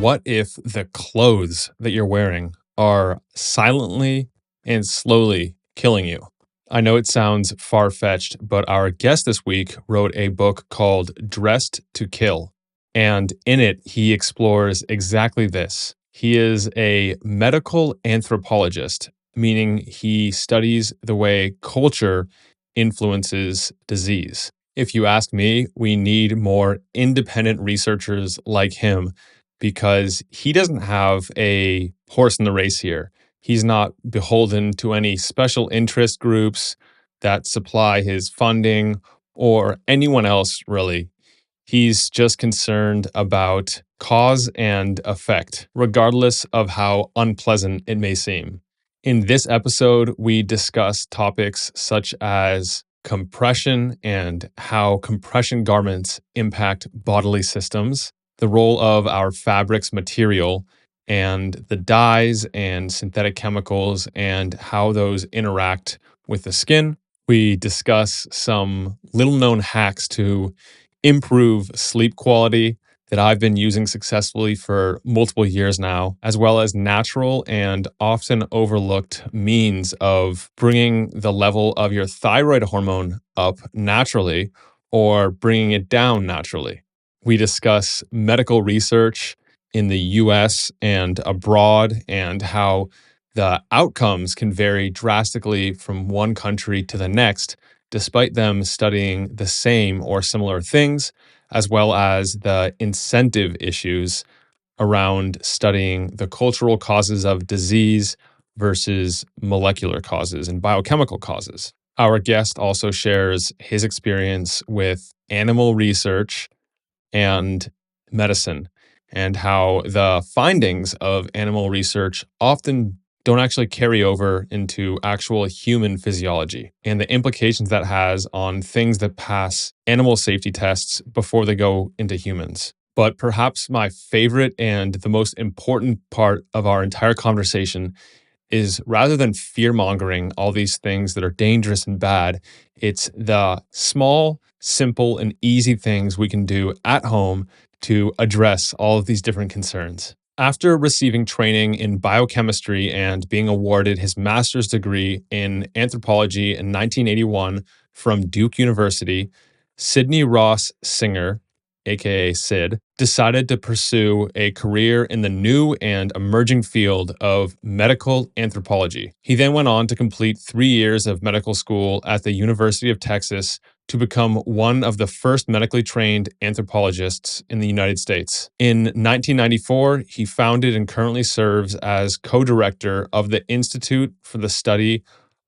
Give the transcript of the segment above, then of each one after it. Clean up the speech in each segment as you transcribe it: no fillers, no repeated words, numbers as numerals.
What if the clothes that you're wearing are silently and slowly killing you? I know it sounds far fetched, but our guest this week wrote a book called Dressed to Kill. And in it, he explores exactly this. He is a medical anthropologist, meaning he studies the way culture influences disease. If you ask me, we need more independent researchers like him because he doesn't have a horse in the race here. He's not beholden to any special interest groups that supply his funding or anyone else, really. He's just concerned about cause and effect, regardless of how unpleasant it may seem. In this episode, we discuss topics such as compression and how compression garments impact bodily systems, the role of our fabrics material, and the dyes and synthetic chemicals and how those interact with the skin. We discuss some little known hacks to improve sleep quality that I've been using successfully for multiple years now, as well as natural and often overlooked means of bringing the level of your thyroid hormone up naturally or bringing it down naturally. We discuss medical research in the US and abroad and how the outcomes can vary drastically from one country to the next, despite them studying the same or similar things, as well as the incentive issues around studying the cultural causes of disease versus molecular causes and biochemical causes. Our guest also shares his experience with animal research and medicine, and how the findings of animal research often don't actually carry over into actual human physiology and the implications that has on things that pass animal safety tests before they go into humans. But perhaps my favorite and the most important part of our entire conversation is rather than fear mongering all these things that are dangerous and bad, it's the small, simple, and easy things we can do at home to address all of these different concerns. After receiving training in biochemistry and being awarded his master's degree in anthropology in 1981 from Duke University, Sidney Ross Singer, aka Sid, decided to pursue a career in the new and emerging field of medical anthropology. He then went on to complete 3 years of medical school at the University of Texas to become one of the first medically trained anthropologists in the United States. In 1994, he founded and currently serves as co-director of the Institute for the Study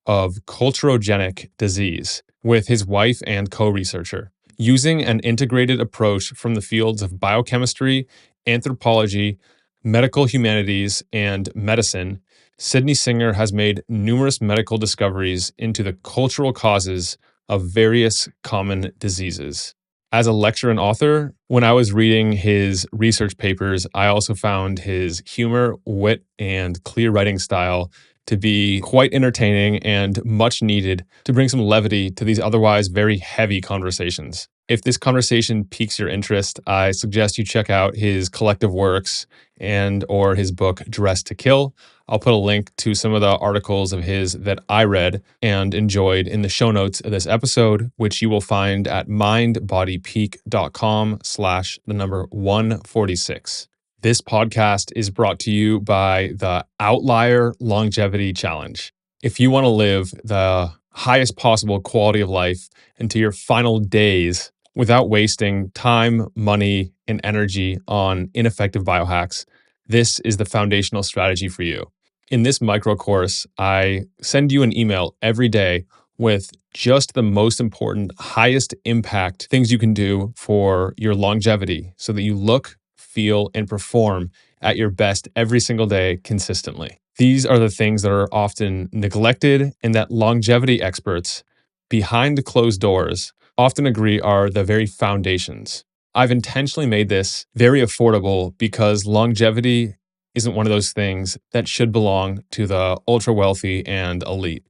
of Culturogenic Disease with his wife and co-researcher. Using an integrated approach from the fields of biochemistry, anthropology, medical humanities, and medicine, Sidney Singer has made numerous medical discoveries into the cultural causes of various common diseases. As a lecturer and author, when I was reading his research papers, I also found his humor, wit, and clear writing style to be quite entertaining and much needed to bring some levity to these otherwise very heavy conversations. If this conversation piques your interest, I suggest you check out his collective works and or his book Dressed to Kill. I'll put a link to some of the articles of his that I read and enjoyed in the show notes of this episode, which you will find at mindbodypeak.com/146. This podcast is brought to you by the Outlier Longevity Challenge. If you want to live the highest possible quality of life into your final days without wasting time, money, and energy on ineffective biohacks, this is the foundational strategy for you. In this micro course, I send you an email every day with just the most important, highest impact things you can do for your longevity so that you look, feel, and perform at your best every single day consistently. These are the things that are often neglected and that longevity experts behind closed doors often agree are the very foundations. I've intentionally made this very affordable because longevity isn't one of those things that should belong to the ultra wealthy and elite.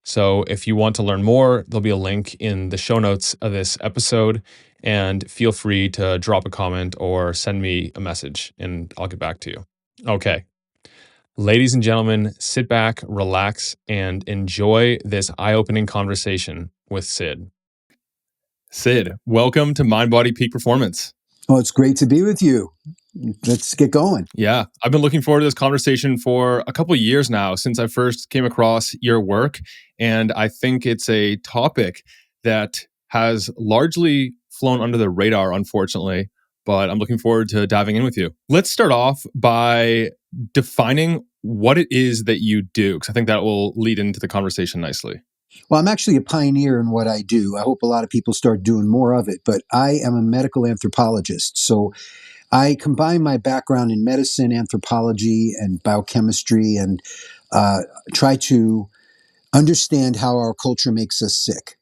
So if you want to learn more, there'll be a link in the show notes of this episode. And feel free to drop a comment or send me a message and I'll get back to you. Okay. Ladies and gentlemen, sit back, relax, and enjoy this eye opening conversation with Sid. Sid, welcome to Mind Body Peak Performance. Oh, it's great to be with you. Let's get going. Yeah, I've been looking forward to this conversation for a couple of years now since I first came across your work. And I think it's a topic that has largely flown under the radar, unfortunately. But I'm looking forward to diving in with you. Let's start off by defining what it is that you do, because I think that will lead into the conversation nicely. Well, I'm actually a pioneer in what I do. I hope a lot of people start doing more of it, but I am a medical anthropologist. So I combine my background in medicine, anthropology, and biochemistry and try to understand how our culture makes us sick.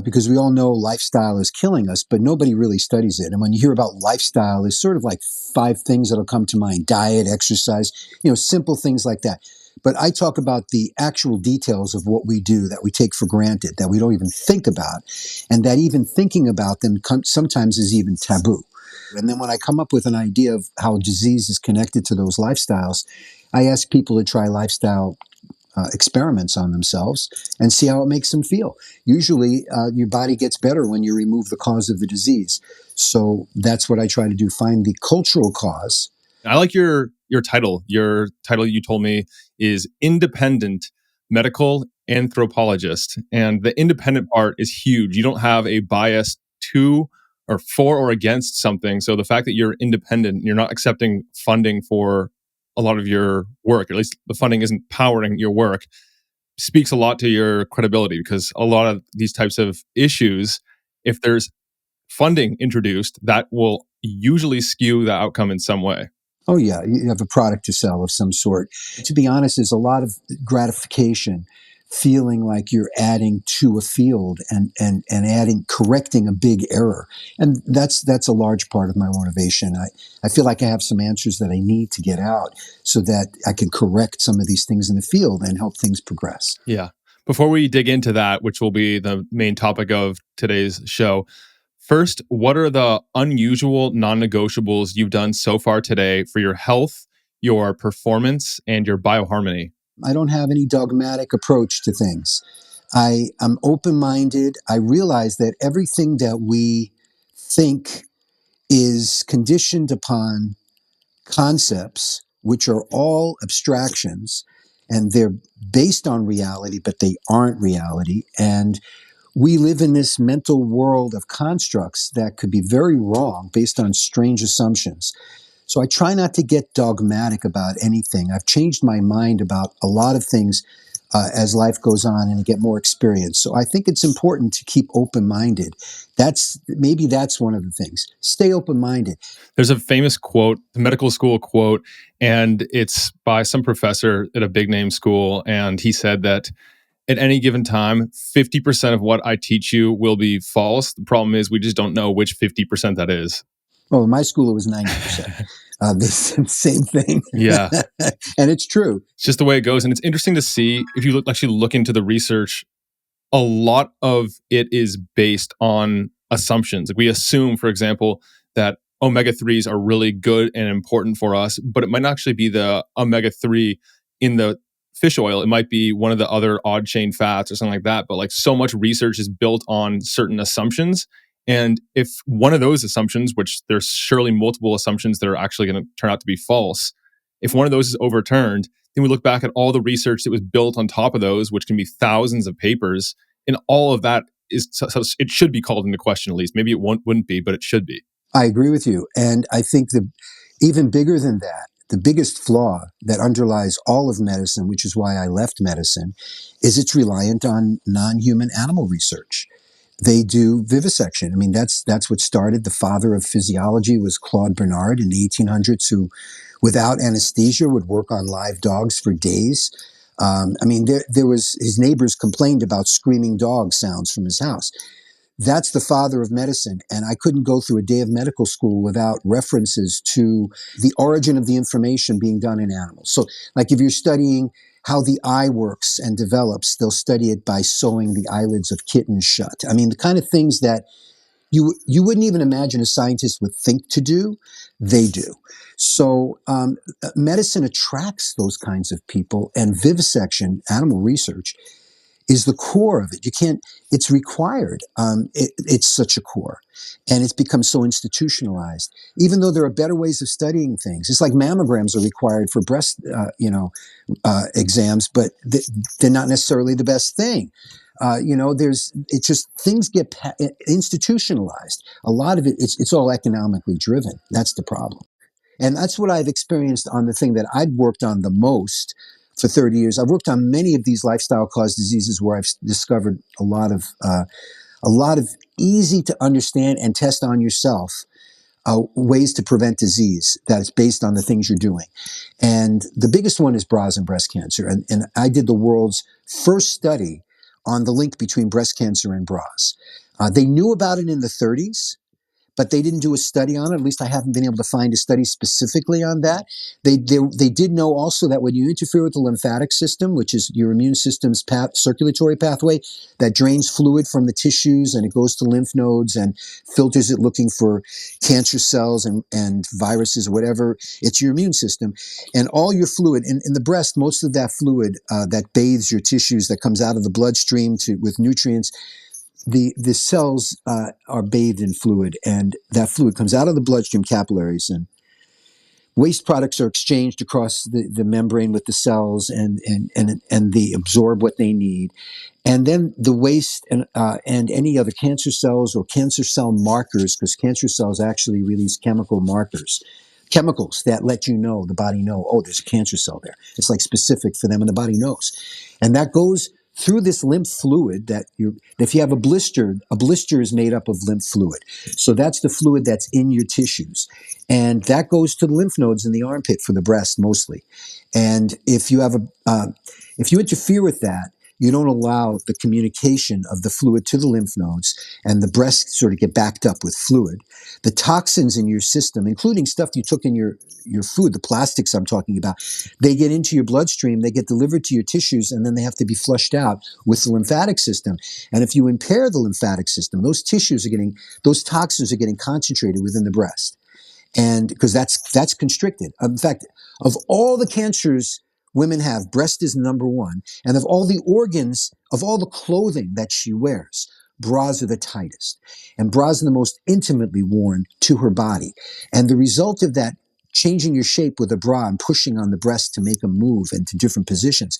Because we all know lifestyle is killing us, but nobody really studies it. And when you hear about lifestyle, there's sort of like 5 things that'll come to mind: diet, exercise, simple things like that. But I talk about the actual details of what we do that we take for granted, that we don't even think about, and that even thinking about them sometimes is even taboo. And then when I come up with an idea of how disease is connected to those lifestyles, I ask people to try lifestyle experiments on themselves and see how it makes them feel. Usually, your body gets better when you remove the cause of the disease. So that's what I try to do: find the cultural cause. I like your title. Your title, you told me, is independent medical anthropologist, and the independent part is huge. You don't have a bias to or for or against something. So the fact that you're independent, you're not accepting funding for a lot of your work, at least the funding isn't powering your work, speaks a lot to your credibility, because a lot of these types of issues, if there's funding introduced, that will usually skew the outcome in some way. Oh, yeah, you have a product to sell of some sort. To be honest, there's a lot of gratification feeling like you're adding to a field and correcting a big error. And that's a large part of my motivation. I feel like I have some answers that I need to get out so that I can correct some of these things in the field and help things progress. Yeah. Before we dig into that, which will be the main topic of today's show, first, what are the unusual non-negotiables you've done so far today for your health, your performance, and your bioharmony? I don't have any dogmatic approach to things. I am open-minded. I realize that everything that we think is conditioned upon concepts, which are all abstractions, and they're based on reality, but they aren't reality. And we live in this mental world of constructs that could be very wrong based on strange assumptions. So I try not to get dogmatic about anything. I've changed my mind about a lot of things as life goes on and I get more experience. So I think it's important to keep open-minded. Maybe that's one of the things. Stay open-minded. There's a famous quote, the medical school quote, and it's by some professor at a big name school. And he said that at any given time, 50% of what I teach you will be false. The problem is we just don't know which 50% that is. Well, in my school, it was 90%. The same thing. Yeah. And it's true. It's just the way it goes. And it's interesting to see, if you actually look into the research, a lot of it is based on assumptions. Like we assume, for example, that omega-3s are really good and important for us, but it might not actually be the omega-3 in the fish oil. It might be one of the other odd chain fats or something like that. But like so much research is built on certain assumptions. And if one of those assumptions, which there's surely multiple assumptions that are actually going to turn out to be false, if one of those is overturned, then we look back at all the research that was built on top of those, which can be thousands of papers, and all of that it should be called into question at least. Maybe it wouldn't be, but it should be. I agree with you. And I think even bigger than that, the biggest flaw that underlies all of medicine, which is why I left medicine, is it's reliant on non-human animal research. They do vivisection. I mean, that's what started. The father of physiology was Claude Bernard in the 1800s, who, without anesthesia, would work on live dogs for days. There was his neighbors complained about screaming dog sounds from his house. That's the father of medicine. And I couldn't go through a day of medical school without references to the origin of the information being done in animals. So, like if you're studying how the eye works and develops, they'll study it by sewing the eyelids of kittens shut. I mean, the kind of things that you wouldn't even imagine a scientist would think to do, they do. So medicine attracts those kinds of people, and vivisection, animal research, is the core of it. You can't, it's required. It's such a core. And it's become so institutionalized. Even though there are better ways of studying things. It's like mammograms are required for breast, exams, but they're not necessarily the best thing. It's just things get institutionalized. A lot of it, it's all economically driven. That's the problem. And that's what I've experienced on the thing that I've worked on the most for 30 years. I've worked on many of these lifestyle caused diseases where I've discovered a lot of easy to understand and test on yourself ways to prevent disease that is based on the things you're doing. And the biggest one is bras and breast cancer. And I did the world's first study on the link between breast cancer and bras. They knew about it in the 30s, but they didn't do a study on it. At least I haven't been able to find a study specifically on that. They did know also that when you interfere with the lymphatic system, which is your immune system's circulatory pathway that drains fluid from the tissues and it goes to lymph nodes and filters it looking for cancer cells and viruses or whatever, it's your immune system. And all your fluid, in the breast, most of that fluid that bathes your tissues that comes out of the bloodstream with nutrients, the cells are bathed in fluid, and that fluid comes out of the bloodstream capillaries, and waste products are exchanged across the membrane with the cells, and they absorb what they need. And then the waste and any other cancer cells or cancer cell markers, because cancer cells actually release chemical markers, chemicals that let you know, the body know, oh, there's a cancer cell there. It's like specific for them, and the body knows. And that goes through this lymph fluid if you have a blister is made up of lymph fluid. So that's the fluid that's in your tissues. And that goes to the lymph nodes in the armpit for the breast mostly. And if you interfere with that, you don't allow the communication of the fluid to the lymph nodes, and the breasts sort of get backed up with fluid. The toxins in your system, including stuff you took in your food, the plastics I'm talking about, they get into your bloodstream, they get delivered to your tissues, and then they have to be flushed out with the lymphatic system. And if you impair the lymphatic system, those toxins are getting concentrated within the breast. And because that's constricted. In fact, of all the cancers women have, breast is number one. And of all the organs, of all the clothing that she wears, bras are the tightest. And bras are the most intimately worn to her body. And the result of that, changing your shape with a bra and pushing on the breast to make them move into different positions,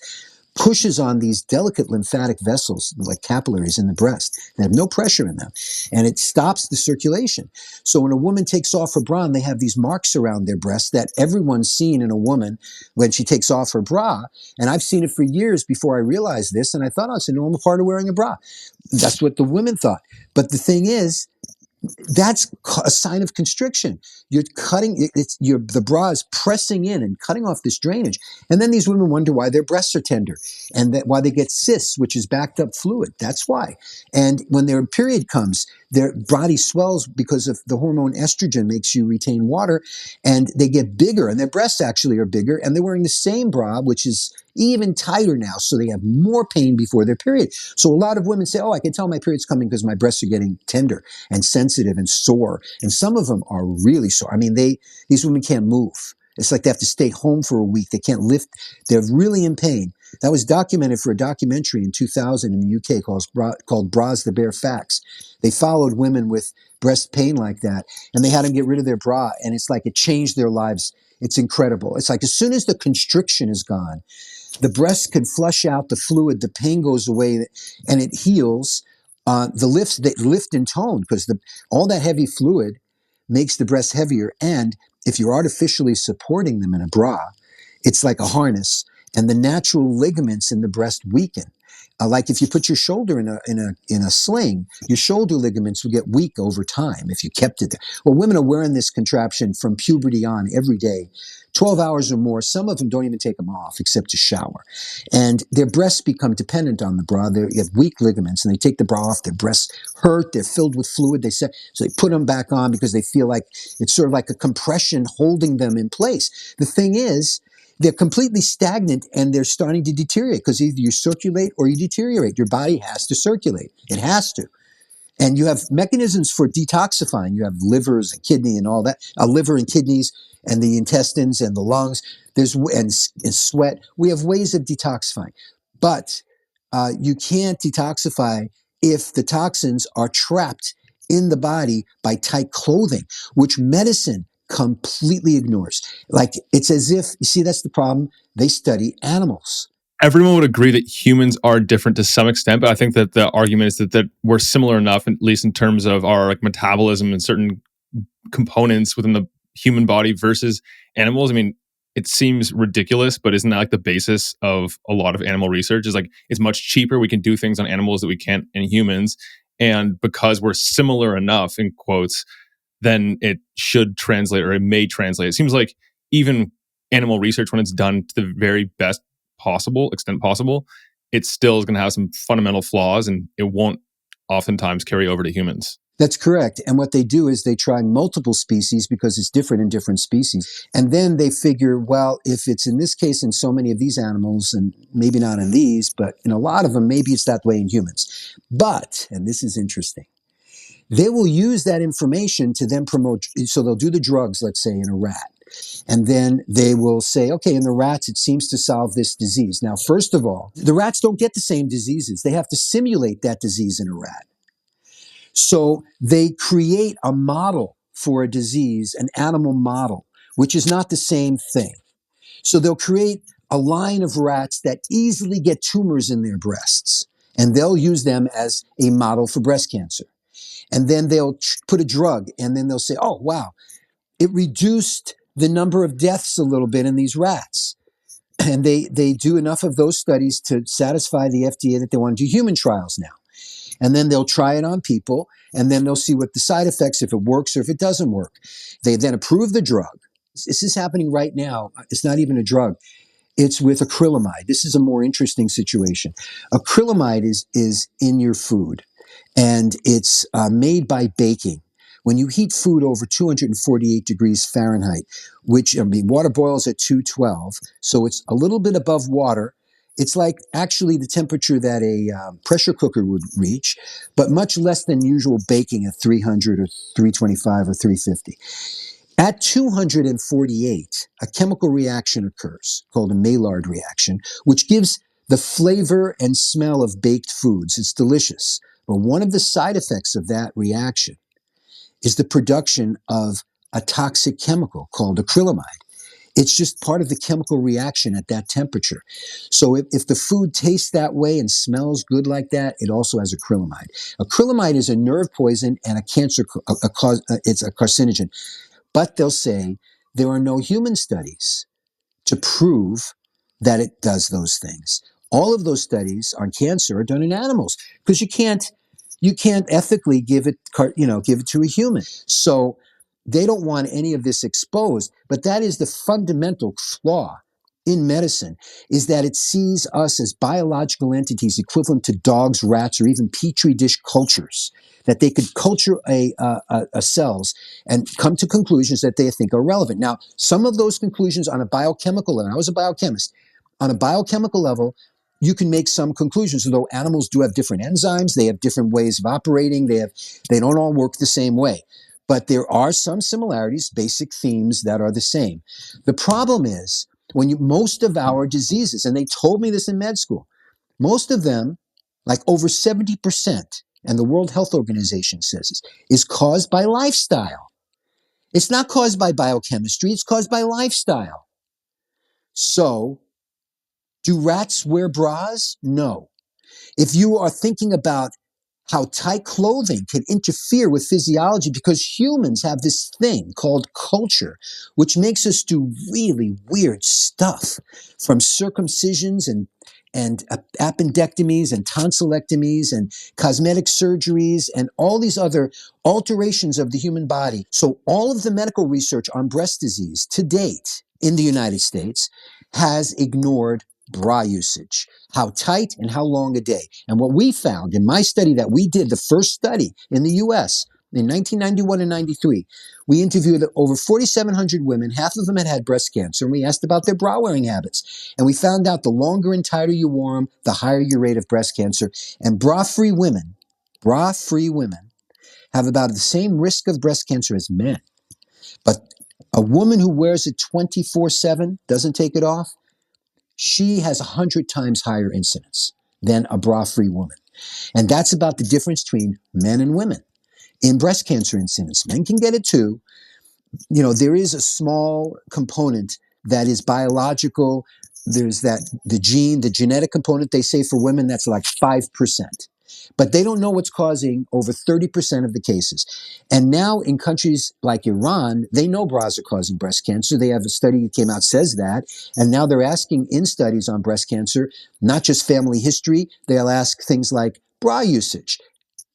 pushes on these delicate lymphatic vessels, like capillaries in the breast, that have no pressure in them, and it stops the circulation. So when a woman takes off her bra, and they have these marks around their breast that everyone's seen in a woman when she takes off her bra, and I've seen it for years before I realized this, and I thought, oh, it's a normal part of wearing a bra. That's what the women thought. But the thing is, that's a sign of constriction. You're cutting the bra is pressing in and cutting off this drainage. And then these women wonder why their breasts are tender and why they get cysts, which is backed up fluid. That's why. And when their period comes, their body swells because of the hormone estrogen makes you retain water, and they get bigger, and their breasts actually are bigger, and they're wearing the same bra, which is even tighter now, so they have more pain before their period. So a lot of women say, oh, I can tell my period's coming because my breasts are getting tender and sensitive and sore. And some of them are really sore. I mean, these women can't move. It's like they have to stay home for a week. They can't lift. They're really in pain. That was documented for a documentary in 2000 in the UK called Bras, the Bare Facts. They followed women with breast pain like that, and they had them get rid of their bra, and it's like it changed their lives. It's incredible. It's like as soon as the constriction is gone, the breast can flush out the fluid, the pain goes away, and it heals. They lift in tone because all that heavy fluid makes the breast heavier. And if you're artificially supporting them in a bra, it's like a harness, and the natural ligaments in the breast weaken. Like if you put your shoulder in a sling, your shoulder ligaments will get weak over time if you kept it there. Well, women are wearing this contraption from puberty on every day, 12 hours or more. Some of them don't even take them off except to shower. And their breasts become dependent on the bra. They have weak ligaments and they take the bra off. Their breasts hurt. They're filled with fluid. So they put them back on because they feel like it's sort of like a compression holding them in place. The thing is, they're completely stagnant and they're starting to deteriorate because either you circulate or you deteriorate. Your body has to circulate. It has to. And you have mechanisms for detoxifying. You have livers and kidney and all that, liver and kidneys and the intestines and the lungs. And sweat. We have ways of detoxifying, but you can't detoxify if the toxins are trapped in the body by tight clothing, which medicine completely ignores. Like it's as if, you see, that's the problem. They study animals. Everyone would agree that humans are different to some extent, but I think that the argument is that we're similar enough, at least in terms of our like metabolism and certain components within the human body versus animals. I mean, it seems ridiculous, but isn't that like the basis of a lot of animal research? Is like it's much cheaper. We can do things on animals that we can't in humans, and because we're similar enough, in quotes, then it should translate or it may translate. It seems like even animal research, when it's done to the very best possible extent possible, it still is going to have some fundamental flaws and it won't oftentimes carry over to humans. That's correct. And what they do is they try multiple species because it's different in different species. And then they figure, well, if it's in this case in so many of these animals, and maybe not in these, but in a lot of them, maybe it's that way in humans. But, and this is interesting, they will use that information to then promote. So they'll do the drugs, let's say, in a rat. And then they will say, okay, in the rats, it seems to solve this disease. Now, first of all, the rats don't get the same diseases. They have to simulate that disease in a rat. So they create a model for a disease, an animal model, which is not the same thing. So they'll create a line of rats that easily get tumors in their breasts, and they'll use them as a model for breast cancer. And then they'll put a drug, and then they'll say, oh, wow, it reduced the number of deaths a little bit in these rats. And they do enough of those studies to satisfy the FDA that they want to do human trials now. And then they'll try it on people, and then they'll see what the side effects, if it works or if it doesn't work. They then approve the drug. This is happening right now. It's not even a drug. It's with acrylamide. This is a more interesting situation. Acrylamide is in your food, and it's made by baking. When you heat food over 248 degrees Fahrenheit, which, I mean, water boils at 212, so it's a little bit above water. It's like actually the temperature that a pressure cooker would reach, but much less than usual baking at 300 or 325 or 350. At 248, a chemical reaction occurs called a Maillard reaction, which gives the flavor and smell of baked foods. It's delicious. But one of the side effects of that reaction is the production of a toxic chemical called acrylamide. It's just part of the chemical reaction at that temperature. So if the food tastes that way and smells good like that, it also has acrylamide. Acrylamide is a nerve poison and a cancer, it's a carcinogen. But they'll say there are no human studies to prove that it does those things. All of those studies on cancer are done in animals because you can't ethically give it to a human. So they don't want any of this exposed, but that is the fundamental flaw in medicine, is that it sees us as biological entities equivalent to dogs, rats, or even petri dish cultures, that they could culture a cells and come to conclusions that they think are relevant. Now, some of those conclusions on a biochemical level, I was a biochemist, on a biochemical level, you can make some conclusions, although animals do have different enzymes, they have different ways of operating, they don't all work the same way. But there are some similarities, basic themes that are the same. The problem is, most of our diseases, and they told me this in med school, most of them, like over 70%, and the World Health Organization says this, is caused by lifestyle. It's not caused by biochemistry, it's caused by lifestyle. So, do rats wear bras? No. If you are thinking about how tight clothing can interfere with physiology, because humans have this thing called culture, which makes us do really weird stuff, from circumcisions and and appendectomies and tonsillectomies and cosmetic surgeries and all these other alterations of the human body. So all of the medical research on breast disease to date in the United States has ignored bra usage, how tight and how long a day. And what we found in my study that we did, the first study in the US in 1991 and 93, we interviewed over 4,700 women. Half of them had breast cancer, and we asked about their bra wearing habits. And we found out the longer and tighter you wore them, the higher your rate of breast cancer. And bra-free women have about the same risk of breast cancer as men. But a woman who wears it 24/7, doesn't take it off, she has 100 times higher incidence than a bra-free woman. And that's about the difference between men and women in breast cancer incidence. Men can get it too. There is a small component that is biological. There's the genetic component, they say for women, that's like 5%. But they don't know what's causing over 30% of the cases. And now in countries like Iran, they know bras are causing breast cancer. They have a study that came out says that. And now they're asking in studies on breast cancer, not just family history, they'll ask things like bra usage,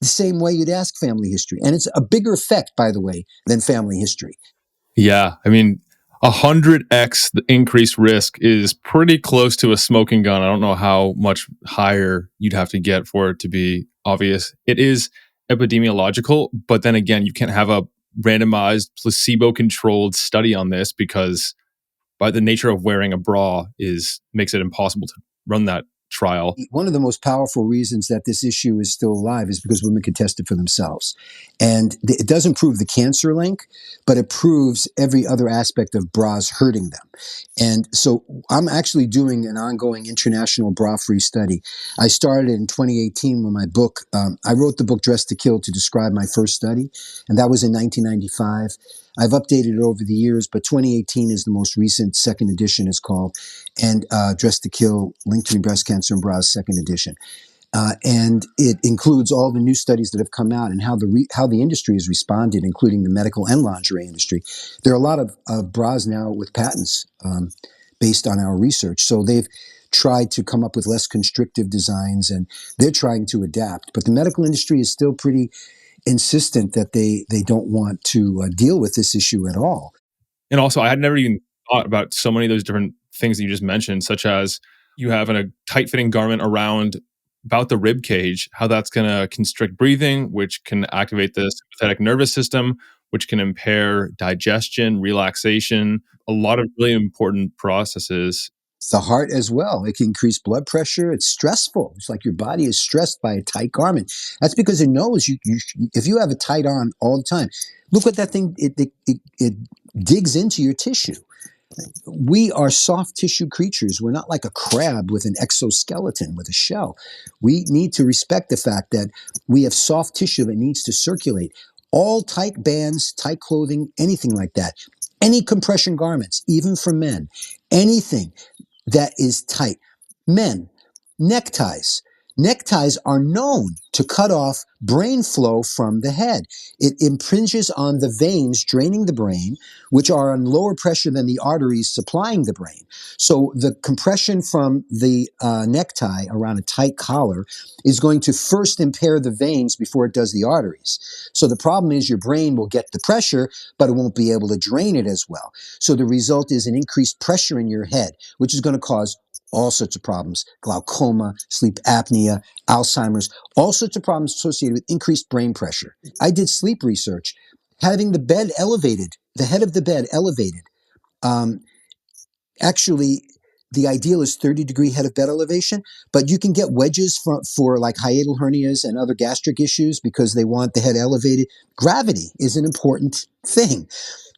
the same way you'd ask family history. And it's a bigger effect, by the way, than family history. Yeah, I mean, 100x the increased risk is pretty close to a smoking gun. I don't know how much higher you'd have to get for it to be obvious. It is epidemiological, but then again, you can't have a randomized placebo-controlled study on this because by the nature of wearing a bra makes it impossible to run that trial. One of the most powerful reasons that this issue is still alive is because women can test it for themselves. And it doesn't prove the cancer link, but it proves every other aspect of bras hurting them. And so I'm actually doing an ongoing international bra-free study. I started in 2018 when my book, I wrote the book Dress to Kill to describe my first study, and that was in 1995. I've updated it over the years, but 2018 is the most recent. Second edition is called, and Dress to Kill, Link to Breast Cancer and Bras, second edition. And it includes all the new studies that have come out and how the industry has responded, including the medical and lingerie industry. There are a lot of bras now with patents based on our research. So they've tried to come up with less constrictive designs, and they're trying to adapt. But the medical industry is still pretty insistent that they don't want to deal with this issue at all. And also, I had never even thought about so many of those different things that you just mentioned, such as you have a tight-fitting garment around about the rib cage, how that's going to constrict breathing, which can activate the sympathetic nervous system, which can impair digestion, relaxation, a lot of really important processes. The heart as well. It can increase blood pressure. It's stressful. It's like your body is stressed by a tight garment. That's because it knows if you have it tight on all the time, look what that thing, it digs into your tissue. We are soft tissue creatures. We're not like a crab with an exoskeleton, with a shell. We need to respect the fact that we have soft tissue that needs to circulate. All tight bands, tight clothing, anything like that, any compression garments, even for men, anything that is tight. Men, neckties. Neckties are known to cut off brain flow from the head. It impinges on the veins draining the brain, which are on lower pressure than the arteries supplying the brain. So the compression from the necktie around a tight collar is going to first impair the veins before it does the arteries. So the problem is your brain will get the pressure, but it won't be able to drain it as well. So the result is an increased pressure in your head, which is going to cause all sorts of problems: glaucoma, sleep apnea, Alzheimer's, all sorts of problems associated with increased brain pressure. I did sleep research. Having the bed elevated, the head of the bed elevated, actually, the ideal is 30-degree head of bed elevation, but you can get wedges for like hiatal hernias and other gastric issues because they want the head elevated. Gravity is an important thing.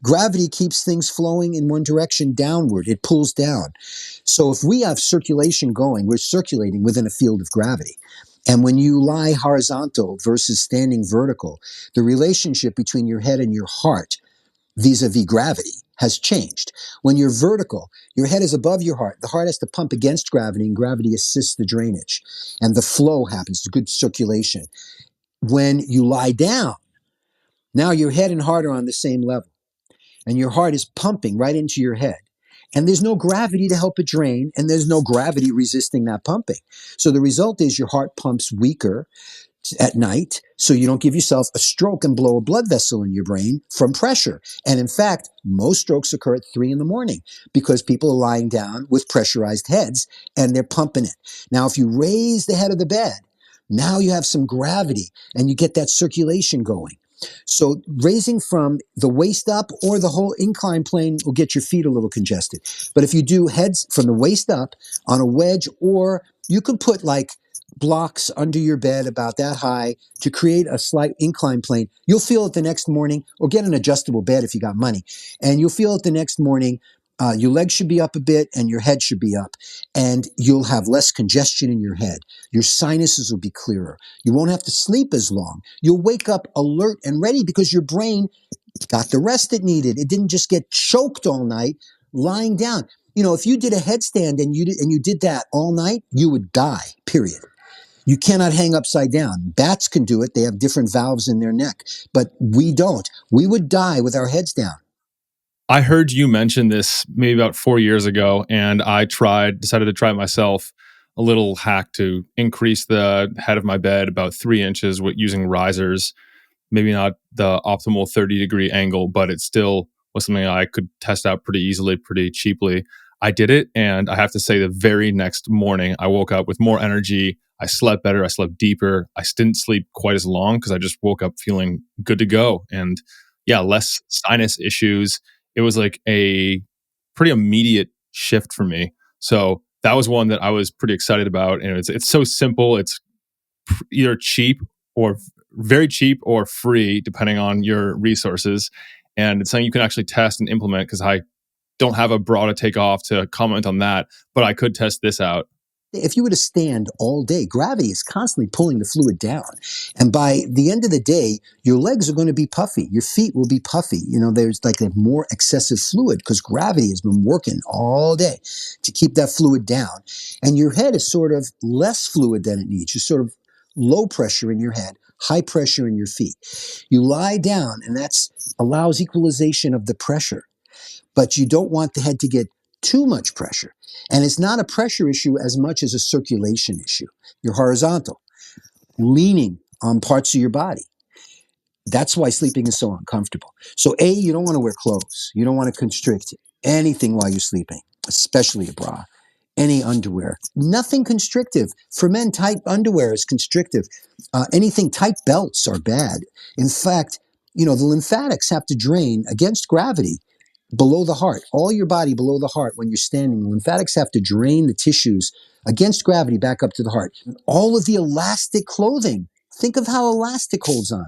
Gravity keeps things flowing in one direction downward. It pulls down. So if we have circulation going, we're circulating within a field of gravity. And when you lie horizontal versus standing vertical, the relationship between your head and your heart vis-a-vis gravity has changed. When you're vertical, your head is above your heart. The heart has to pump against gravity, and gravity assists the drainage. And the flow happens, the good circulation. When you lie down, now your head and heart are on the same level, and your heart is pumping right into your head. And there's no gravity to help it drain, and there's no gravity resisting that pumping. So the result is your heart pumps weaker at night, so you don't give yourself a stroke and blow a blood vessel in your brain from pressure. And in fact, most strokes occur at 3 a.m. because people are lying down with pressurized heads and they're pumping it. Now, if you raise the head of the bed, now you have some gravity and you get that circulation going. So raising from the waist up or the whole incline plane will get your feet a little congested. But if you do heads from the waist up on a wedge, or you could put like blocks under your bed about that high to create a slight incline plane, you'll feel it the next morning, or get an adjustable bed if you got money. And you'll feel it the next morning. Your legs should be up a bit and your head should be up, and you'll have less congestion in your head. Your sinuses will be clearer. You won't have to sleep as long. You'll wake up alert and ready because your brain got the rest it needed. It didn't just get choked all night lying down. If you did a headstand and you did that all night, you would die, period. You cannot hang upside down. Bats can do it. They have different valves in their neck, but we don't. We would die with our heads down. I heard you mention this maybe about 4 years ago, and I decided to try it myself. A little hack to increase the head of my bed about 3 inches with using risers. Maybe not the optimal 30-degree angle, but it still was something I could test out pretty easily, pretty cheaply. I did it, and I have to say, the very next morning, I woke up with more energy. I slept better. I slept deeper. I didn't sleep quite as long because I just woke up feeling good to go. And yeah, less sinus issues. It was like a pretty immediate shift for me. So that was one that I was pretty excited about. And it's so simple. It's either cheap or very cheap or free, depending on your resources. And it's something you can actually test and implement, because I don't have a bra to take off to comment on that, but I could test this out. If you were to stand all day, gravity is constantly pulling the fluid down. And by the end of the day, your legs are going to be puffy. Your feet will be puffy. There's like a more excessive fluid because gravity has been working all day to keep that fluid down. And your head is sort of less fluid than it needs. You're sort of low pressure in your head, high pressure in your feet. You lie down, and that allows equalization of the pressure. But you don't want the head to get too much pressure. And it's not a pressure issue as much as a circulation issue. You're horizontal, leaning on parts of your body. That's why sleeping is so uncomfortable. So you don't want to wear clothes. You don't want to constrict anything while you're sleeping, especially a bra, any underwear. Nothing constrictive. For men, tight underwear is constrictive. Anything tight belts are bad. In fact, the lymphatics have to drain against gravity below the heart, all your body below the heart. When you're standing, the lymphatics have to drain the tissues against gravity back up to the heart. All of the elastic clothing, think of how elastic holds on.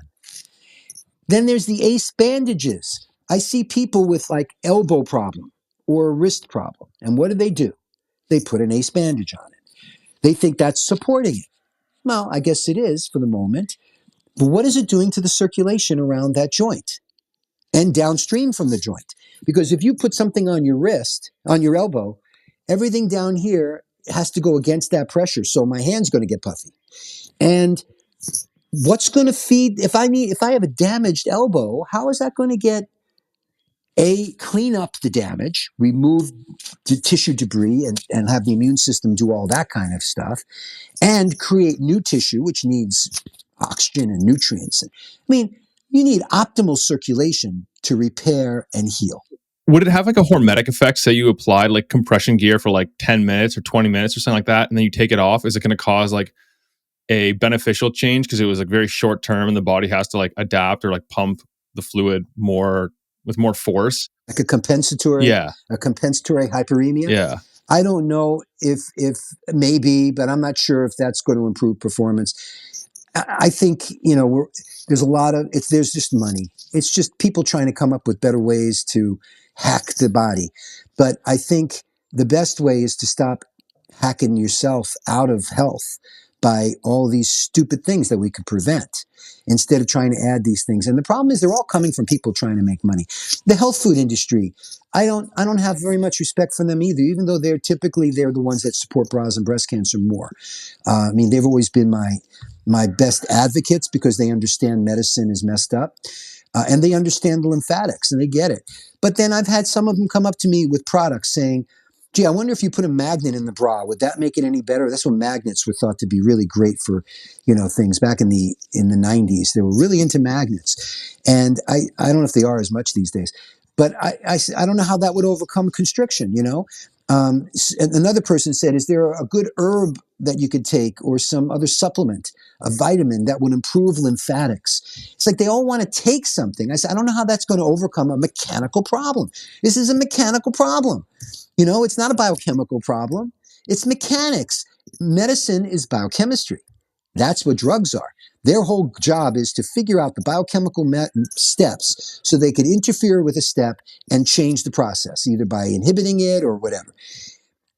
Then there's the ace bandages. I see people with like elbow problem or a wrist problem. And what do? They put an ace bandage on it. They think that's supporting it. Well, I guess it is for the moment. But what is it doing to the circulation around that joint and downstream from the joint? Because if you put something on your wrist, on your elbow, everything down here has to go against that pressure. So my hand's going to get puffy. And what's going to feed, if I have a damaged elbow, how is that going to get clean up the damage, remove the tissue debris, and have the immune system do all that kind of stuff, and create new tissue, which needs oxygen and nutrients. You need optimal circulation to repair and heal. Would it have like a hormetic effect? Say you applied like compression gear for like 10 minutes or 20 minutes or something like that, and then you take it off. Is it going to cause like a beneficial change because it was like very short term and the body has to like adapt or like pump the fluid more with more force? Like a compensatory hyperemia? Yeah. I don't know if maybe, but I'm not sure if that's going to improve performance. I think, there's a lot of, there's just money. It's just people trying to come up with better ways to hack the body. But I think the best way is to stop hacking yourself out of health by all these stupid things that we could prevent instead of trying to add these things. And the problem is they're all coming from people trying to make money. The health food industry, I don't have very much respect for them either, even though they're the ones that support bras and breast cancer more. They've always been my best advocates because they understand medicine is messed up. and they understand the lymphatics and they get it. But then I've had some of them come up to me with products saying, gee, I wonder if you put a magnet in the bra, would that make it any better? That's when magnets were thought to be really great for, things back in the 90s. They were really into magnets. And I don't know if they are as much these days, but I don't know how that would overcome constriction. Another person said, is there a good herb that you could take or some other supplement, a vitamin that would improve lymphatics? It's like they all want to take something. I said, I don't know how that's going to overcome a mechanical problem. This is a mechanical problem. It's not a biochemical problem. It's mechanics. Medicine is biochemistry. That's what drugs are. Their whole job is to figure out the biochemical steps so they could interfere with a step and change the process, either by inhibiting it or whatever.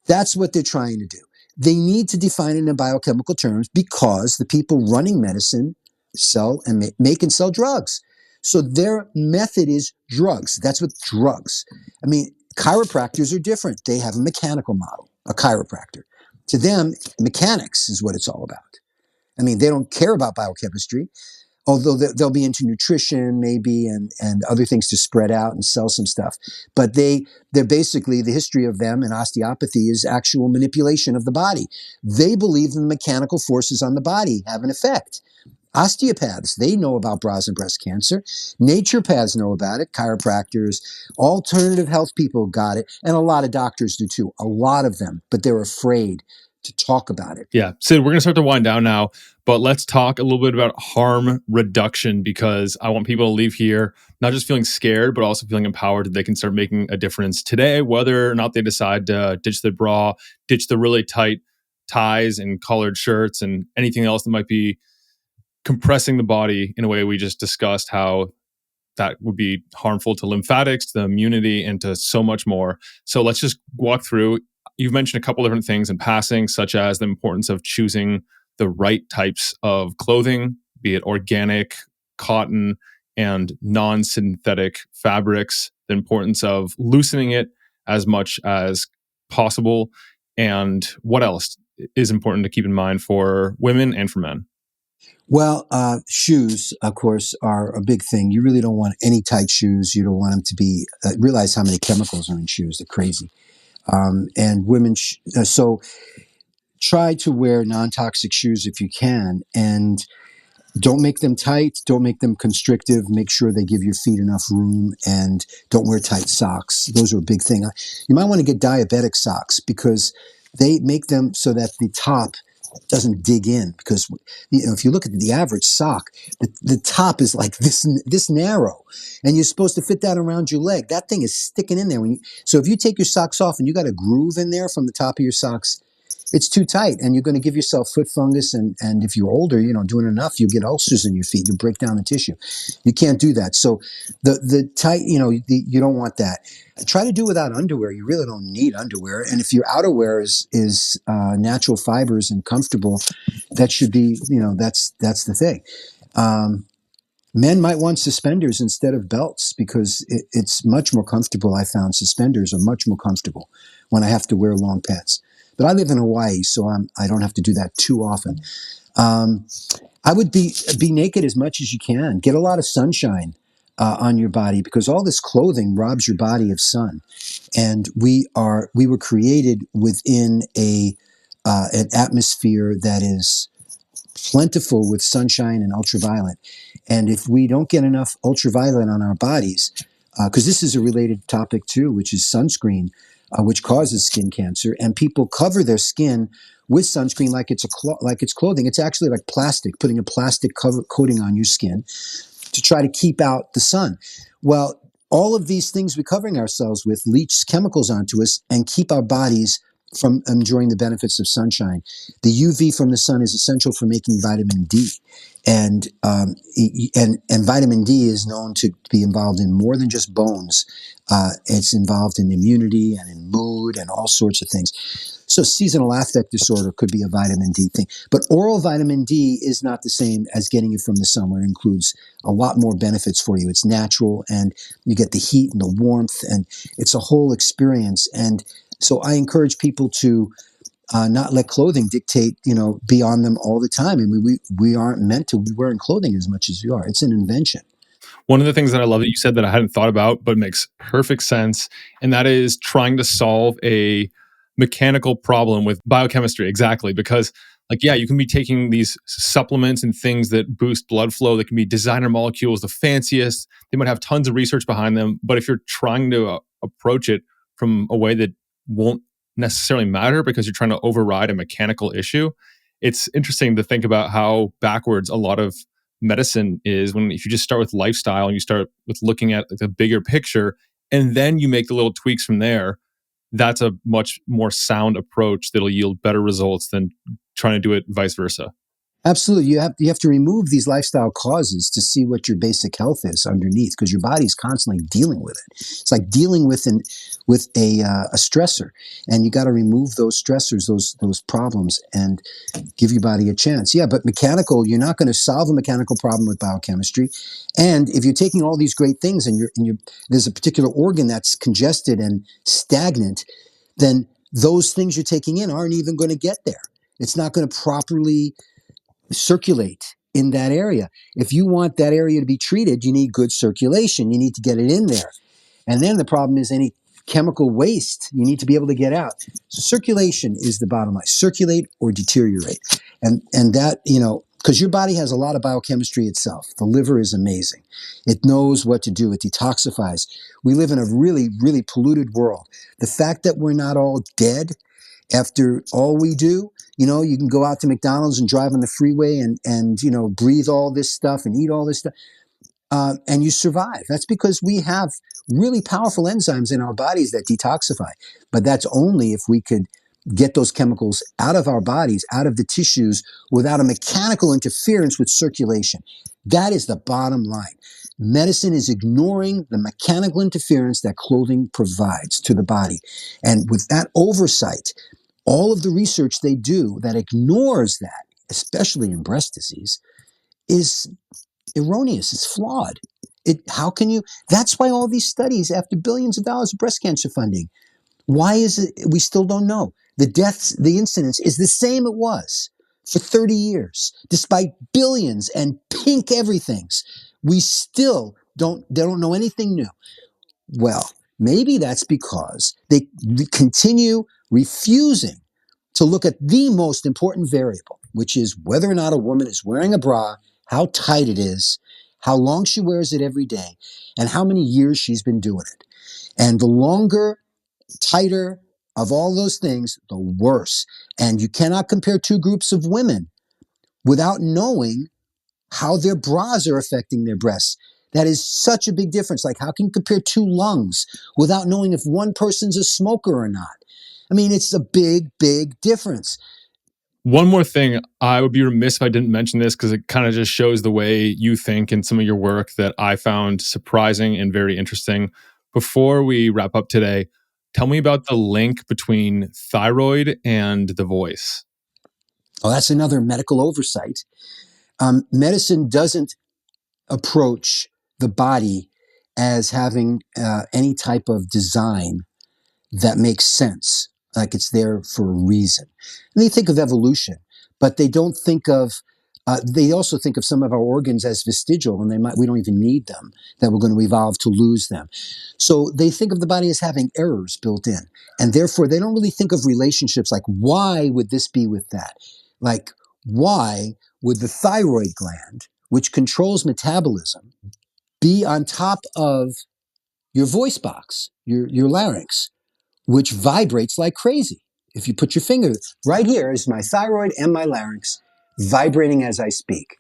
That's what they're trying to do. They need to define it in biochemical terms because the people running medicine sell and make and sell drugs. So their method is drugs. That's what drugs. I mean, chiropractors are different. They have a mechanical model, a chiropractor. To them, mechanics is what it's all about. I mean, they don't care about biochemistry, although they'll be into nutrition maybe and other things to spread out and sell some stuff. But they're basically, the history of them and osteopathy is actual manipulation of the body. They believe the mechanical forces on the body have an effect. Osteopaths, they know about bras and breast cancer. Naturopaths know about it. Chiropractors, alternative health people got it. And a lot of doctors do too. A lot of them, but they're afraid to talk about it. Yeah. Sid, we're going to start to wind down now, but let's talk a little bit about harm reduction because I want people to leave here not just feeling scared, but also feeling empowered that they can start making a difference today, whether or not they decide to ditch the bra, ditch the really tight ties and collared shirts and anything else that might be compressing the body in a way we just discussed how that would be harmful to lymphatics, to the immunity, and to so much more. So let's just walk through. You've mentioned a couple different things in passing, such as the importance of choosing the right types of clothing, be it organic, cotton, and non-synthetic fabrics, the importance of loosening it as much as possible, and what else is important to keep in mind for women and for men. Well, shoes, of course, are a big thing. You really don't want any tight shoes. You don't want them to be, realize how many chemicals are in shoes. They're crazy. And women, so try to wear non-toxic shoes if you can. And don't make them tight. Don't make them constrictive. Make sure they give your feet enough room and don't wear tight socks. Those are a big thing. You might want to get diabetic socks because they make them so that the top doesn't dig in because if you look at the average sock, the top is like this narrow, and you're supposed to fit that around your leg. That thing is sticking in there. So if you take your socks off and you got a groove in there from the top of your socks, it's too tight, and you're going to give yourself foot fungus. And if you're older, doing enough, you'll get ulcers in your feet. You'll break down the tissue. You can't do that. So the tight, you don't want that. Try to do without underwear. You really don't need underwear. And if your outerwear is natural fibers and comfortable, that should be, that's the thing. Men might want suspenders instead of belts because it's much more comfortable. I found suspenders are much more comfortable when I have to wear long pants. But I live in Hawaii, so I don't have to do that too often. I would be naked as much as you can. Get a lot of sunshine on your body because all this clothing robs your body of sun. And we were created within an atmosphere that is plentiful with sunshine and ultraviolet. And if we don't get enough ultraviolet on our bodies, because this is a related topic too, which is sunscreen, which causes skin cancer, and people cover their skin with sunscreen like it's clothing. It's actually like plastic, putting a plastic coating on your skin to try to keep out the sun. Well, all of these things we're covering ourselves with leach chemicals onto us and keep our bodies from enjoying the benefits of sunshine. The UV from the sun is essential for making vitamin D. And vitamin D is known to be involved in more than just bones. It's involved in immunity and in mood and all sorts of things. So seasonal affect disorder could be a vitamin D thing. But oral vitamin D is not the same as getting it from the sun, where it includes a lot more benefits for you. It's natural, and you get the heat and the warmth, and it's a whole experience. And so I encourage people to not let clothing dictate, be on them all the time. I mean, we aren't meant to be wearing clothing as much as we are. It's an invention. One of the things that I love that you said that I hadn't thought about, but makes perfect sense, and that is trying to solve a mechanical problem with biochemistry. Exactly. Because, like, yeah, you can be taking these supplements and things that boost blood flow that can be designer molecules, the fanciest. They might have tons of research behind them. But if you're trying to approach it from a way that won't necessarily matter because you're trying to override a mechanical issue, it's interesting to think about how backwards a lot of medicine is when if you just start with lifestyle and you start with looking at the bigger picture and then you make the little tweaks from there. That's a much more sound approach that'll yield better results than trying to do it vice versa. Absolutely. You have to remove these lifestyle causes to see what your basic health is underneath, because your body's constantly dealing with it. It's like dealing with a stressor, and you got to remove those stressors, those problems, and give your body a chance. Yeah, but you're not going to solve a mechanical problem with biochemistry. And if you're taking all these great things and there's a particular organ that's congested and stagnant, then those things you're taking in aren't even going to get there. It's not going to properly circulate in that area. If you want that area to be treated, you need good circulation. You need to get it in there. And then the problem is any chemical waste you need to be able to get out. So circulation is the bottom line. Circulate or deteriorate. And that, because your body has a lot of biochemistry itself. The liver is amazing. It knows what to do. It detoxifies. We live in a really, really polluted world. The fact that we're not all dead after all we do, you can go out to McDonald's and drive on the freeway and breathe all this stuff and eat all this stuff, and you survive. That's because we have really powerful enzymes in our bodies that detoxify. But that's only if we could get those chemicals out of our bodies, out of the tissues, without a mechanical interference with circulation. That is the bottom line. Medicine is ignoring the mechanical interference that clothing provides to the body. And with that oversight, all of the research they do that ignores that, especially in breast disease, is erroneous. It's flawed. How can you? That's why all these studies, after billions of dollars of breast cancer funding, why is it we still don't know? The deaths, the incidence is the same it was for 30 years, despite billions and pink everythings. We still they don't know anything new. Well, maybe that's because they continue refusing to look at the most important variable, which is whether or not a woman is wearing a bra, how tight it is, how long she wears it every day, and how many years she's been doing it. And the longer, tighter of all those things, the worse. And you cannot compare two groups of women without knowing how their bras are affecting their breasts. That is such a big difference. Like, how can you compare two lungs without knowing if one person's a smoker or not? I mean, it's a big, big difference. One more thing, I would be remiss if I didn't mention this because it kind of just shows the way you think and some of your work that I found surprising and very interesting. Before we wrap up today, tell me about the link between thyroid and the voice. Oh, that's another medical oversight. Medicine doesn't approach the body as having any type of design that makes sense, like it's there for a reason. And they think of evolution, but they don't think of. They also think of some of our organs as vestigial, and we don't even need them. That we're going to evolve to lose them. So they think of the body as having errors built in, and therefore they don't really think of relationships like why would this be with that, like why would the thyroid gland, which controls metabolism, be on top of your voice box, your larynx, which vibrates like crazy. If you put your finger right here is my thyroid and my larynx vibrating as I speak.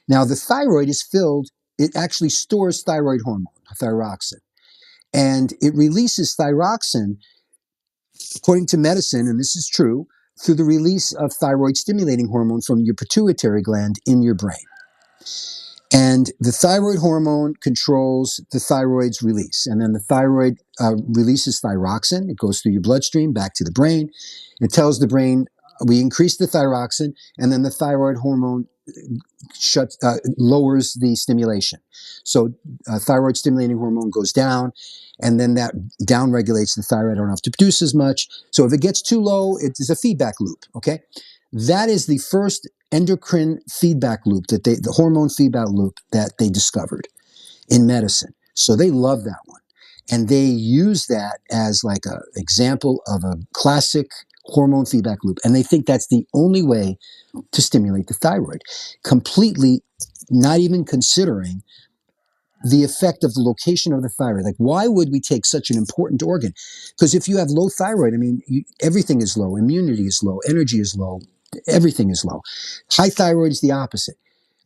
Now, the thyroid is filled, it actually stores thyroid hormone, thyroxine, and it releases thyroxine, according to medicine, and this is true, through the release of thyroid stimulating hormone from your pituitary gland in your brain. And the thyroid hormone controls the thyroid's release. And then the thyroid releases thyroxine. It goes through your bloodstream back to the brain. It tells the brain, we increase the thyroxine, and then the thyroid hormone lowers the stimulation. So thyroid stimulating hormone goes down, and then that down regulates the thyroid. I don't have to produce as much. So if it gets too low, it is a feedback loop, okay? That is the first endocrine feedback loop the hormone feedback loop that they discovered. in medicine. So they love that one. And they use that as like an example of a classic hormone feedback loop. And they think that's the only way to stimulate the thyroid, completely not even considering the effect of the location of the thyroid. Like, why would we take such an important organ? Because if you have low thyroid, I mean, everything is low. Immunity is low. Energy is low. Everything is low. High thyroid is the opposite.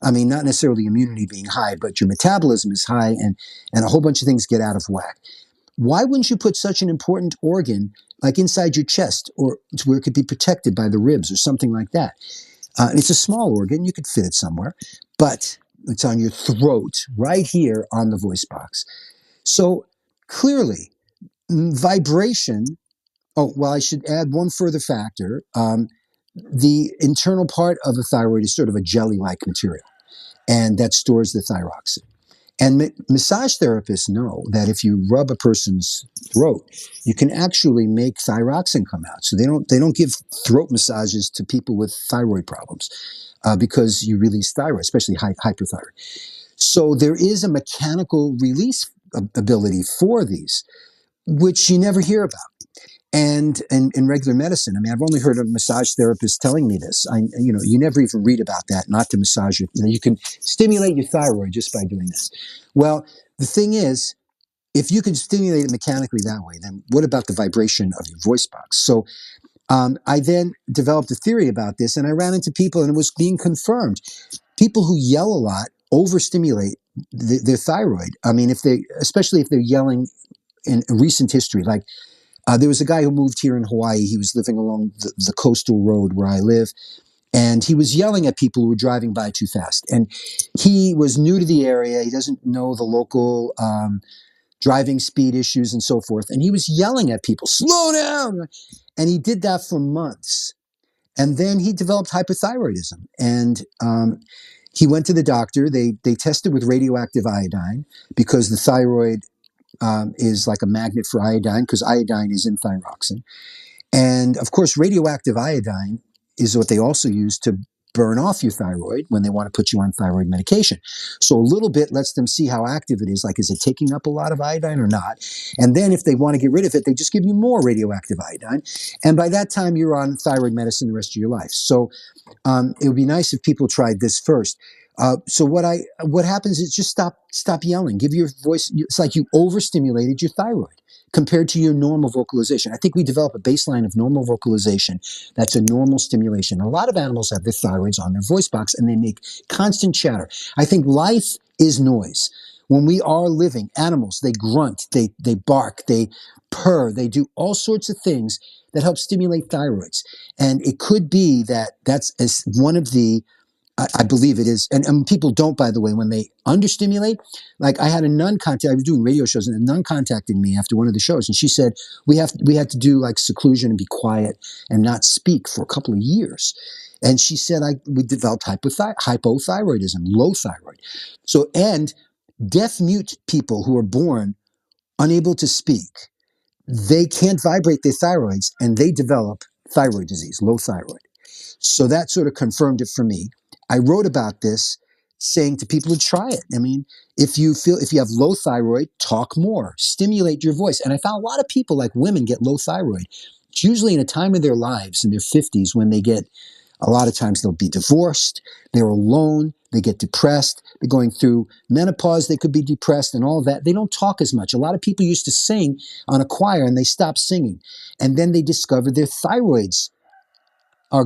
I mean, not necessarily immunity being high, but your metabolism is high and a whole bunch of things get out of whack. Why wouldn't you put such an important organ like inside your chest or where it could be protected by the ribs or something like that? It's a small organ. You could fit it somewhere, but it's on your throat right here on the voice box. So clearly, vibration. Oh, well, I should add one further factor. The internal part of the thyroid is sort of a jelly-like material, and that stores the thyroxine. And massage therapists know that if you rub a person's throat, you can actually make thyroxine come out. So they don't give throat massages to people with thyroid problems because you release thyroid, especially hyperthyroid. So there is a mechanical release ability for these, which you never hear about. And in regular medicine, I mean, I've only heard of massage therapists telling me this. You never even read about that. Not to massage you can stimulate your thyroid just by doing this. Well, the thing is, if you can stimulate it mechanically that way, then what about the vibration of your voice box? So I then developed a theory about this, and I ran into people, and it was being confirmed. People who yell a lot overstimulate their thyroid. I mean, especially if they're yelling in recent history, like there was a guy who moved here in Hawaii. He was living along the coastal road where I live, and he was yelling at people who were driving by too fast. And he was new to the area. He doesn't know the local driving speed issues and so forth. And he was yelling at people, slow down. And he did that for months. And then he developed hypothyroidism. And he went to the doctor. They tested with radioactive iodine because the thyroid is like a magnet for iodine because iodine is in thyroxine. And of course, radioactive iodine is what they also use to burn off your thyroid when they want to put you on thyroid medication. So a little bit lets them see how active it is. Like, is it taking up a lot of iodine or not? And then if they want to get rid of it, they just give you more radioactive iodine. And by that time, you're on thyroid medicine the rest of your life. So it would be nice if people tried this first. So what happens is just stop yelling. Give your voice. It's like you overstimulated your thyroid compared to your normal vocalization. I think we develop a baseline of normal vocalization. That's a normal stimulation. A lot of animals have their thyroids on their voice box and they make constant chatter. I think life is noise. When we are living, animals, they grunt, they bark, they purr, they do all sorts of things that help stimulate thyroids. And it could be that that's as one of the I believe it is. And people don't, by the way, when they understimulate. Like I had a nun contact, I was doing radio shows, and a nun contacted me after one of the shows, and she said, we had to do like seclusion and be quiet and not speak for a couple of years. And she said, we developed hypothyroidism, low thyroid. So, and deaf mute people who are born unable to speak, they can't vibrate their thyroids and they develop thyroid disease, low thyroid. So that sort of confirmed it for me. I wrote about this saying to people to try it. I mean, if you have low thyroid, talk more, stimulate your voice. And I found a lot of people, like women, get low thyroid. It's usually in a time of their lives, in their 50s, when they get, a lot of times they'll be divorced, they're alone, they get depressed, they're going through menopause, they could be depressed and all of that. They don't talk as much. A lot of people used to sing on a choir and they stopped singing. And then they discovered their thyroids are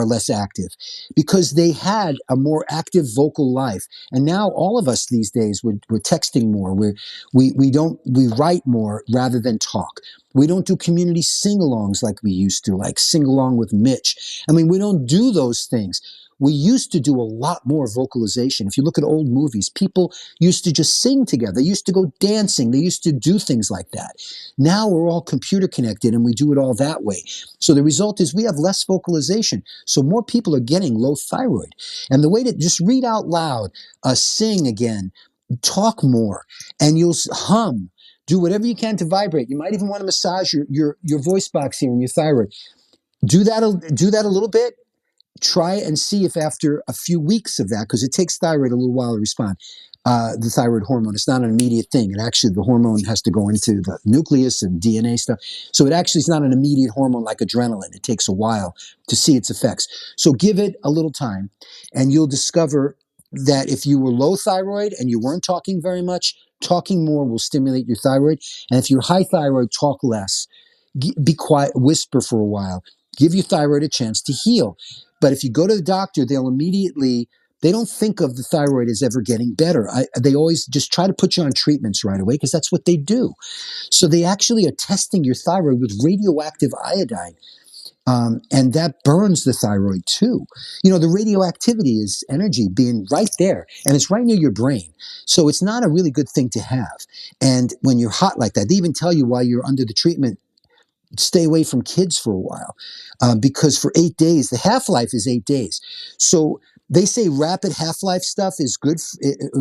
less active because they had a more active vocal life. And now all of us these days, we're texting more. We write more rather than talk. We don't do community sing-alongs like we used to, like sing along with Mitch. I mean, we don't do those things. We used to do a lot more vocalization. If you look at old movies, people used to just sing together. They used to go dancing. They used to do things like that. Now we're all computer connected and we do it all that way. So the result is we have less vocalization. So more people are getting low thyroid. And the way to just read out loud, sing again, talk more, and you'll hum. Do whatever you can to vibrate. You might even want to massage your voice box here in your thyroid. Do that a little bit. Try and see if after a few weeks of that, because it takes thyroid a little while to respond, the thyroid hormone. It's not an immediate thing. And actually, the hormone has to go into the nucleus and DNA stuff. So it actually is not an immediate hormone like adrenaline. It takes a while to see its effects. So give it a little time, and you'll discover that if you were low thyroid and you weren't talking very much, talking more will stimulate your thyroid. And if you're high thyroid, talk less. Be quiet, whisper for a while. Give your thyroid a chance to heal. But if you go to the doctor, they don't think of the thyroid as ever getting better. They always just try to put you on treatments right away because that's what they do. So they actually are testing your thyroid with radioactive iodine. And that burns the thyroid too. The radioactivity is energy being right there, and it's right near your brain. So it's not a really good thing to have. And when you're hot like that, they even tell you while you're under the treatment, stay away from kids for a while, because for 8 days, the half-life is 8 days. So they say rapid half-life stuff is good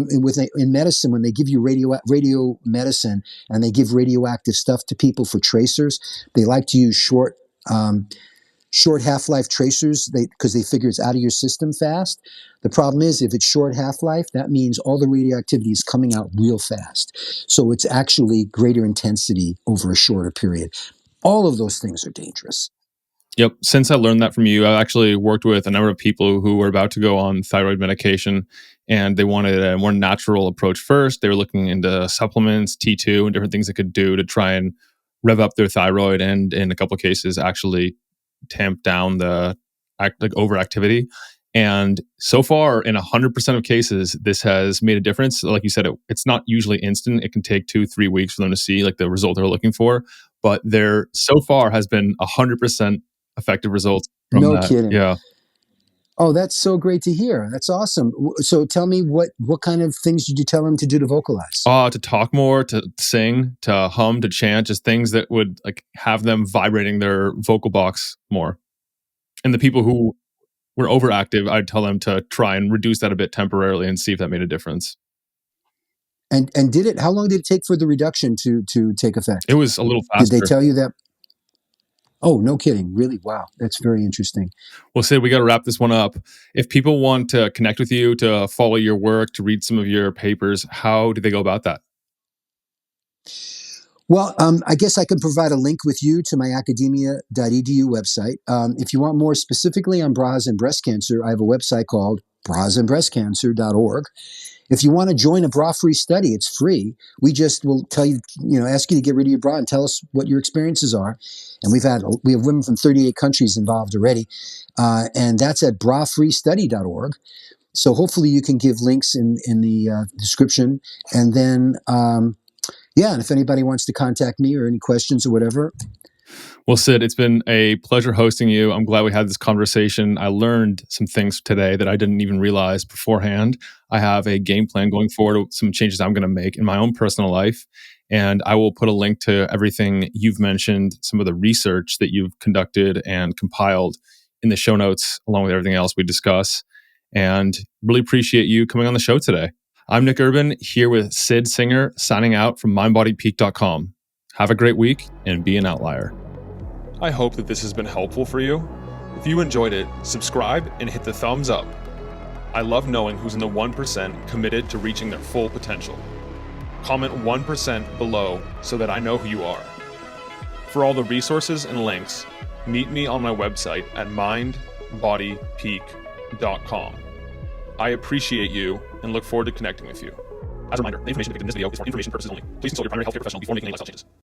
in medicine. When they give you radio medicine and they give radioactive stuff to people for tracers, they like to use short half-life tracers because they figure it's out of your system fast. The problem is if it's short half-life, that means all the radioactivity is coming out real fast. So it's actually greater intensity over a shorter period. All of those things are dangerous. Yep. Since I learned that from you, I actually worked with a number of people who were about to go on thyroid medication and they wanted a more natural approach first. They were looking into supplements, T2, and different things they could do to try and rev up their thyroid and, in a couple of cases, actually tamp down the overactivity. And so far, in 100% of cases, this has made a difference. Like you said, it's not usually instant. It can take 2-3 weeks for them to see like the result they're looking for. But there so far has been 100% effective results from No that. kidding. Yeah. Oh, that's so great to hear. That's awesome. So tell me, what kind of things did you tell him to do to vocalize? To talk more, to sing, to hum, to chant, just things that would like have them vibrating their vocal box more. And the people who were overactive, I'd tell them to try and reduce that a bit temporarily and see if that made a difference. And did it? How long did it take for the reduction to take It effect? was a little Did they faster. tell you that? Oh, no kidding. Really? Wow. That's very interesting. Well, Sid, we got to wrap this one up. If people want to connect with you, to follow your work, to read some of your papers, how do they go about that? Well, I guess I can provide a link with you to my academia.edu website. If you want more specifically on bras and breast cancer, I have a website called brasandbreastcancer.org. If you want to join a bra-free study, it's free. We just will tell you, ask you to get rid of your bra and tell us what your experiences are. And we have women from 38 countries involved already. And that's at brafreestudy.org. So hopefully you can give links in the description. And then, and if anybody wants to contact me or any questions or whatever. Well, Sid, it's been a pleasure hosting you. I'm glad we had this conversation. I learned some things today that I didn't even realize beforehand. I have a game plan going forward, some changes I'm going to make in my own personal life. And I will put a link to everything you've mentioned, some of the research that you've conducted and compiled in the show notes, along with everything else we discuss. And really appreciate you coming on the show today. I'm Nick Urban here with Sid Singer, signing out from mindbodypeak.com. Have a great week and be an outlier. I hope that this has been helpful for you. If you enjoyed it, subscribe and hit the thumbs up. I love knowing who's in the 1% committed to reaching their full potential. Comment 1% below so that I know who you are. For all the resources and links, meet me on my website at mindbodypeak.com. I appreciate you and look forward to connecting with you. As a reminder, the information depicted in this video is for information purposes only. Please consult your primary healthcare professional before making any lifestyle changes.